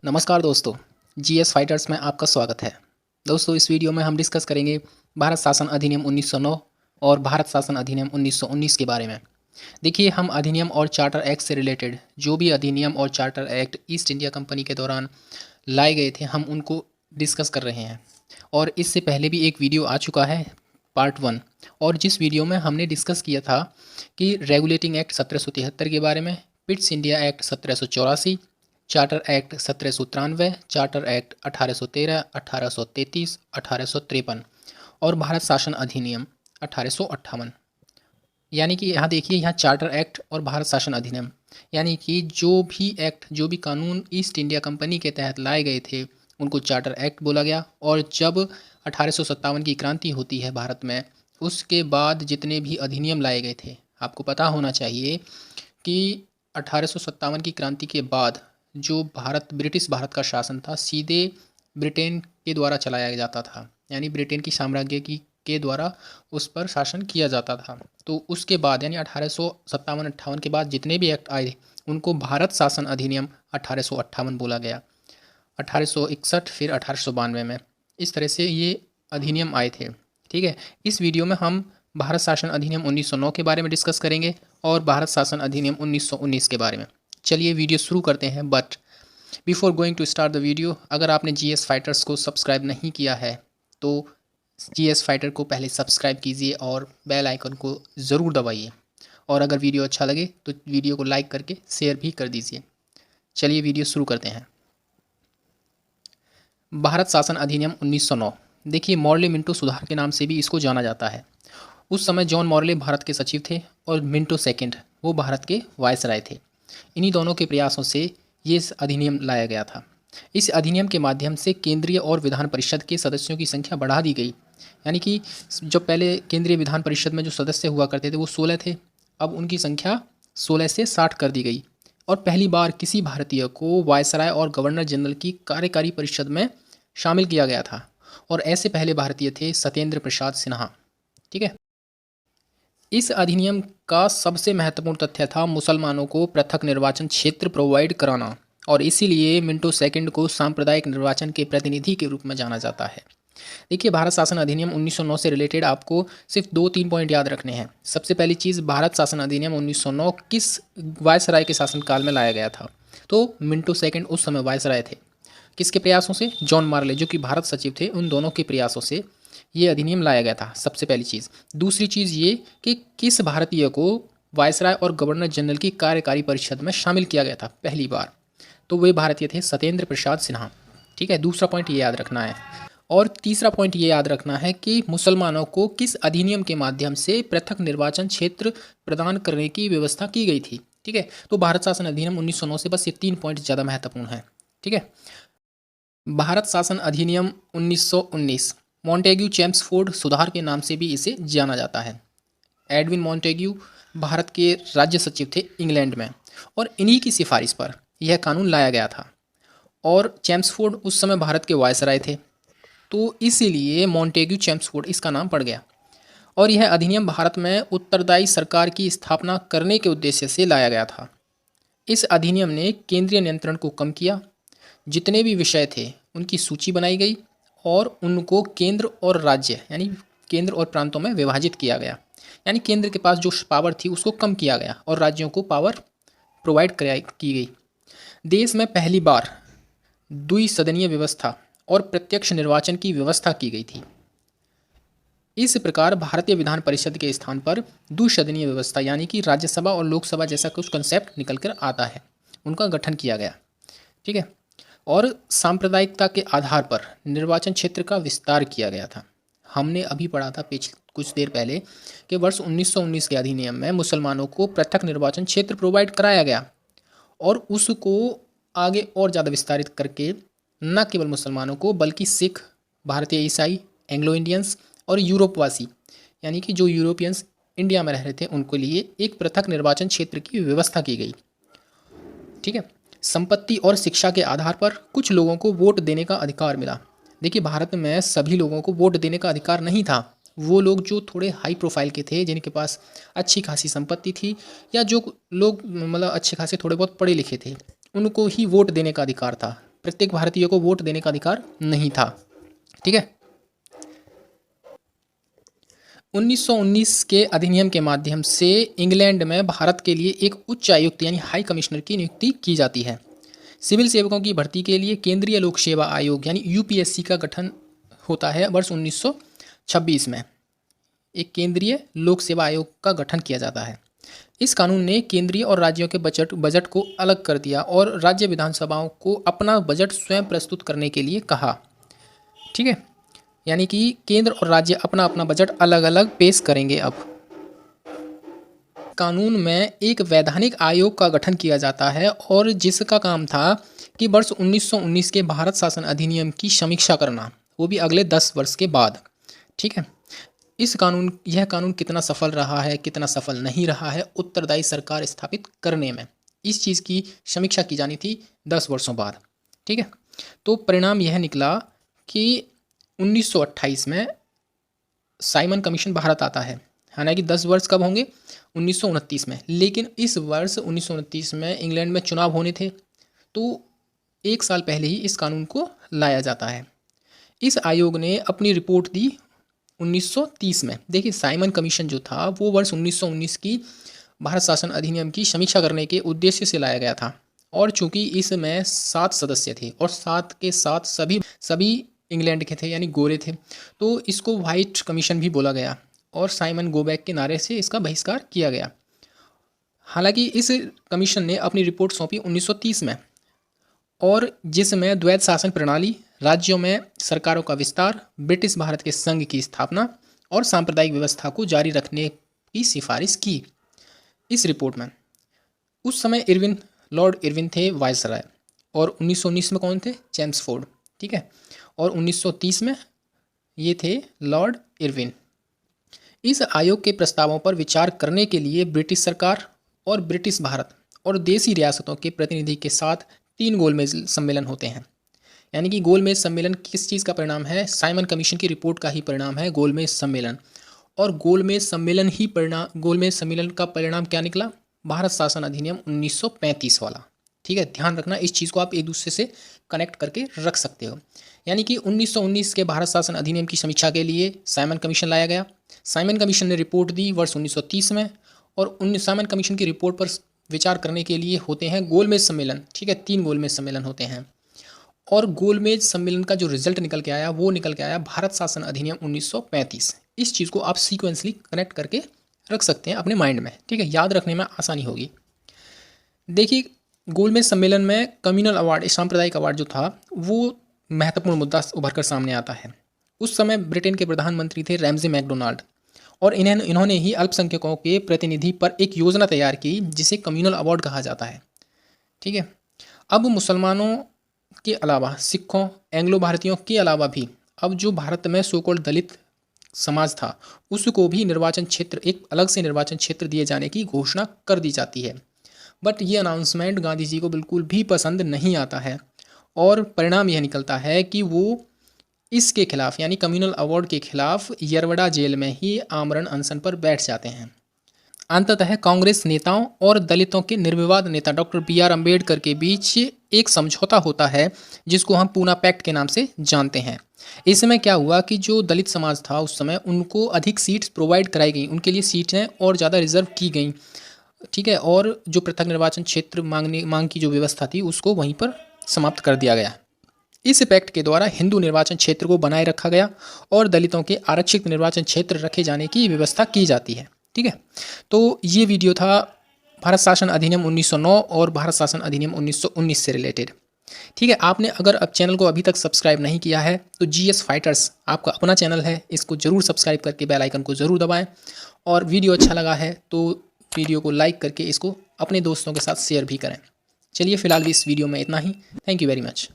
नमस्कार दोस्तों, GS fighters में आपका स्वागत है। दोस्तों, इस वीडियो में हम डिस्कस करेंगे भारत शासन अधिनियम 1909 और भारत शासन अधिनियम 1919 के बारे में। देखिए, हम अधिनियम और चार्टर एक्ट से रिलेटेड जो भी अधिनियम और charter act east India company के दौरान लाए गए थे, हम उनको डिस्कस कर रहे हैं। और इससे पहले भी एक वीडियो आ चुका है, पार्ट 1, और जिस वीडियो में हमने डिस्कस किया था कि रेगुलेटिंग एक्ट 1773 के बारे में, Pitt's India act 1784, charter act 1793, charter act 1813, 1833, 1853 और भारत शासन अधिनियम 1858। यानी कि यहाँ देखिए, यहाँ चार्टर एक्ट और भारत शासन अधिनियम यानी कि जो भी एक्ट, जो भी कानून ईस्ट इंडिया कंपनी के तहत लाए गए थे उनको चार्टर एक्ट बोला गया। और जब 1857 की क्रांति होती है भारत में, उसके बाद जितने भी अधिनियम लाए गए थे, आपको पता होना चाहिए कि 1857 की क्रांति के बाद जो ब्रिटिश भारत का शासन था, सीधे ब्रिटेन के द्वारा चलाया जाता था। यानी ब्रिटेन की साम्राज्य के द्वारा उस पर शासन किया जाता था। तो उसके बाद यानी 1857-58 के बाद जितने भी एक्ट आए उनको भारत शासन अधिनियम 1858 बोला गया। 1861 फिर 1892 में इस तरह से ये अधिनियम आए थे। ठीक है, इस वीडियो में हम भारत शासन अधिनियम 1909 के बारे में डिस्कस करेंगे और भारत शासन अधिनियम 1919 के बारे में। चलिए वीडियो शुरू करते हैं। But before going to start the video, अगर आपने जीएस फाइटर्स को सब्सक्राइब नहीं किया है तो जीएस फाइटर को पहले सब्सक्राइब कीजिए और बेल आइकन को ज़रूर दबाइए। और अगर वीडियो अच्छा लगे तो वीडियो को लाइक करके शेयर भी कर दीजिए। चलिए वीडियो शुरू करते हैं। भारत शासन अधिनियम 1909। देखिए, मॉर्ले मिंटो सुधार के नाम से भी इसको जाना जाता है। उस समय जॉन मॉर्ले भारत के सचिव थे और मिंटो सेकंड वो भारत के वायसराय थे। इन्हीं दोनों के प्रयासों से ये अधिनियम लाया गया था। इस अधिनियम के माध्यम से केंद्रीय और विधान परिषद के सदस्यों की संख्या बढ़ा दी गई। यानी कि जो पहले केंद्रीय विधान परिषद में जो सदस्य हुआ करते थे वो 16 थे, अब उनकी संख्या 16 से 60 कर दी गई। और पहली बार किसी भारतीय को वायसराय और गवर्नर जनरल की कार्यकारी परिषद में शामिल किया गया था। और ऐसे पहले भारतीय थे सत्येंद्र प्रसाद सिन्हा। ठीक है, इस अधिनियम का सबसे महत्वपूर्ण तथ्य था मुसलमानों को पृथक निर्वाचन क्षेत्र प्रोवाइड कराना, और इसीलिए मिंटो सेकंड को सांप्रदायिक निर्वाचन के प्रतिनिधि के रूप में जाना जाता है। देखिए, भारत शासन अधिनियम 1909 से रिलेटेड आपको सिर्फ 2-3 पॉइंट याद रखने हैं। सबसे पहली चीज़, भारत शासन अधिनियम 1909 किस वायसराय के शासनकाल में लाया गया था? तो मिंटो सेकंड उस समय वायसराय थे। किसके प्रयासों से? जॉन मॉर्ले जो कि भारत सचिव थे, उन दोनों के प्रयासों से ये अधिनियम लाया गया था। सबसे पहली चीज़। दूसरी चीज़ ये कि किस भारतीय को वायसराय और गवर्नर जनरल की कार्यकारी परिषद में शामिल किया गया था पहली बार? तो वे भारतीय थे सत्येंद्र प्रसाद सिन्हा। ठीक है, दूसरा पॉइंट ये याद रखना है। और तीसरा पॉइंट ये याद रखना है कि मुसलमानों को किस अधिनियम के माध्यम से पृथक निर्वाचन क्षेत्र प्रदान करने की व्यवस्था की गई थी। ठीक है, तो भारत शासन अधिनियम 1909 से बस ये 3 पॉइंट ज़्यादा महत्वपूर्ण है। ठीक है, भारत शासन अधिनियम 1919 मॉन्टेग्यू चेम्सफोर्ड सुधार के नाम से भी इसे जाना जाता है। एडविन मॉन्टेग्यू भारत के राज्य सचिव थे इंग्लैंड में, और इन्हीं की सिफारिश पर यह कानून लाया गया था। और चेम्सफोर्ड उस समय भारत के वायसराय थे, तो इसीलिए मॉन्टेग्यू चेम्सफोर्ड इसका नाम पड़ गया। और यह अधिनियम भारत में उत्तरदायी सरकार की स्थापना करने के उद्देश्य से लाया गया था। इस अधिनियम ने केंद्रीय नियंत्रण को कम किया। जितने भी विषय थे उनकी सूची बनाई गई और उनको केंद्र और राज्य यानी केंद्र और प्रांतों में विभाजित किया गया। यानी केंद्र के पास जो पावर थी उसको कम किया गया और राज्यों को पावर प्रोवाइड की गई। देश में पहली बार द्विसदनीय व्यवस्था और प्रत्यक्ष निर्वाचन की व्यवस्था की गई थी। इस प्रकार भारतीय विधान परिषद के स्थान पर द्विसदनीय व्यवस्था यानी कि राज्यसभा और लोकसभा जैसा कुछ कंसेप्ट निकल कर आता है, उनका गठन किया गया। ठीक है, और सांप्रदायिकता के आधार पर निर्वाचन क्षेत्र का विस्तार किया गया था। हमने अभी पढ़ा था कुछ देर पहले कि वर्ष 1919 के अधिनियम में मुसलमानों को पृथक निर्वाचन क्षेत्र प्रोवाइड कराया गया, और उसको आगे और ज़्यादा विस्तारित करके न केवल मुसलमानों को बल्कि सिख, भारतीय ईसाई, एंग्लो इंडियंस और यूरोपवासी यानी कि जो यूरोपियंस इंडिया में रह रहे थे उनके लिए एक पृथक निर्वाचन क्षेत्र की व्यवस्था की गई। ठीक है, संपत्ति और शिक्षा के आधार पर कुछ लोगों को वोट देने का अधिकार मिला। देखिए, भारत में सभी लोगों को वोट देने का अधिकार नहीं था, वो लोग जो थोड़े हाई प्रोफाइल के थे, जिनके पास अच्छी खासी संपत्ति थी, या जो लोग मतलब अच्छे खासे थोड़े बहुत पढ़े लिखे थे, उनको ही वोट देने का अधिकार था। प्रत्येक भारतीय को वोट देने का अधिकार नहीं था। ठीक है। 1919 के अधिनियम के माध्यम से इंग्लैंड में भारत के लिए एक उच्च आयुक्त यानी हाई कमिश्नर की नियुक्ति की जाती है। सिविल सेवकों की भर्ती के लिए केंद्रीय लोक सेवा आयोग यानी यूपीएससी का गठन होता है वर्ष 1926 में। एक केंद्रीय लोक सेवा आयोग का गठन किया जाता है। इस कानून ने केंद्रीय और राज्यों के बजट को अलग कर दिया और राज्य विधानसभाओं को अपना बजट स्वयं प्रस्तुत करने के लिए कहा। ठीक है, यानी कि केंद्र और राज्य अपना अपना बजट अलग अलग पेश करेंगे। अब कानून में एक वैधानिक आयोग का गठन किया जाता है और जिसका काम था कि वर्ष 1919 के भारत शासन अधिनियम की समीक्षा करना, वो भी अगले 10 वर्ष के बाद। ठीक है, यह कानून कितना सफल रहा है, कितना सफल नहीं रहा है उत्तरदायी सरकार स्थापित करने में, इस चीज़ की समीक्षा की जानी थी 10 वर्षों बाद। ठीक है, तो परिणाम यह निकला कि 1928 में साइमन कमीशन भारत आता है। हालांकि 10 वर्ष कब होंगे, 1929 में, लेकिन इस वर्ष 1929 में इंग्लैंड में चुनाव होने थे, तो 1 साल पहले ही इस कानून को लाया जाता है। इस आयोग ने अपनी रिपोर्ट दी 1930 में। देखिए, साइमन कमीशन जो था वो वर्ष 1919 की भारत शासन अधिनियम की समीक्षा करने के उद्देश्य से लाया गया था, और चूंकि इसमें 7 सदस्य थे और 7 के 7 सभी इंग्लैंड के थे यानी गोरे थे, तो इसको वाइट कमीशन भी बोला गया और साइमन गो बैक के नारे से इसका बहिष्कार किया गया। हालांकि इस कमीशन ने अपनी रिपोर्ट सौंपी 1930 में, और जिसमें द्वैध शासन प्रणाली, राज्यों में सरकारों का विस्तार, ब्रिटिश भारत के संघ की स्थापना और सांप्रदायिक व्यवस्था को जारी रखने की सिफारिश की। इस रिपोर्ट में उस समय लॉर्ड इरविन थे वायसराय, और 1919 में कौन थे, चेम्सफोर्ड। ठीक है, और 1930 में ये थे लॉर्ड इरविन। इस आयोग के प्रस्तावों पर विचार करने के लिए ब्रिटिश सरकार और ब्रिटिश भारत और देशी रियासतों के प्रतिनिधि के साथ 3 गोलमेज सम्मेलन होते हैं। यानी कि गोलमेज सम्मेलन किस चीज़ का परिणाम है, साइमन कमीशन की रिपोर्ट का ही परिणाम है गोलमेज सम्मेलन। और गोलमेज सम्मेलन का परिणाम क्या निकला, भारत शासन अधिनियम 1935 वाला। ठीक है, ध्यान रखना, इस चीज़ को आप एक दूसरे से कनेक्ट करके रख सकते हो। यानी कि 1919 के भारत शासन अधिनियम की समीक्षा के लिए साइमन कमीशन लाया गया। साइमन कमीशन ने रिपोर्ट दी वर्ष 1930 में, और साइमन कमीशन की रिपोर्ट पर विचार करने के लिए होते हैं गोलमेज सम्मेलन। ठीक है, 3 गोलमेज सम्मेलन होते हैं, और गोलमेज सम्मेलन का जो रिजल्ट निकल के आया भारत शासन अधिनियम 1935। इस चीज़ को आप सीक्वेंसली कनेक्ट करके रख सकते हैं अपने माइंड में। ठीक है, याद रखने में आसानी होगी। देखिए, गोलमेज सम्मेलन में कम्युनल अवार्ड, सांप्रदायिक अवार्ड जो था, वो महत्वपूर्ण मुद्दा उभर कर सामने आता है। उस समय ब्रिटेन के प्रधानमंत्री थे रैमजे मैकडोनाल्ड, और इन्होंने ही अल्पसंख्यकों के प्रतिनिधि पर एक योजना तैयार की जिसे कम्युनल अवार्ड कहा जाता है। ठीक है, अब मुसलमानों के अलावा सिखों, एंग्लो भारतीयों के अलावा भी अब जो भारत में सोकोल्ड दलित समाज था, उसको भी निर्वाचन क्षेत्र, एक अलग से निर्वाचन क्षेत्र दिए जाने की घोषणा कर दी जाती है। बट ये अनाउंसमेंट गांधी जी को बिल्कुल भी पसंद नहीं आता है, और परिणाम यह निकलता है कि वो इसके खिलाफ यानी कम्युनल अवार्ड के खिलाफ यरवड़ा जेल में ही आमरण अनशन पर बैठ जाते हैं। अंततः कांग्रेस नेताओं और दलितों के निर्विवाद नेता डॉक्टर BR अम्बेडकर के बीच एक समझौता होता है जिसको हम पूना पैक्ट के नाम से जानते हैं। इसमें क्या हुआ कि जो दलित समाज था उस समय, उनको अधिक सीट्स प्रोवाइड कराई गई, उनके लिए सीटें और ज़्यादा रिजर्व की गई। ठीक है, और जो पृथक निर्वाचन क्षेत्र मांग की जो व्यवस्था थी उसको वहीं पर समाप्त कर दिया गया। इस पैक्ट के द्वारा हिंदू निर्वाचन क्षेत्र को बनाए रखा गया और दलितों के आरक्षित निर्वाचन क्षेत्र रखे जाने की व्यवस्था की जाती है। ठीक है, तो ये वीडियो था भारत शासन अधिनियम 1909 और भारत शासन अधिनियम 1919 से रिलेटेड। ठीक है, आपने अगर अब चैनल को अभी तक सब्सक्राइब नहीं किया है तो GS फाइटर्स आपका अपना चैनल है, इसको ज़रूर सब्सक्राइब करके बेल आइकन को ज़रूर दबाएं, और वीडियो अच्छा लगा है तो वीडियो को लाइक करके इसको अपने दोस्तों के साथ शेयर भी करें। चलिए, फिलहाल भी इस वीडियो में इतना ही। Thank you very much.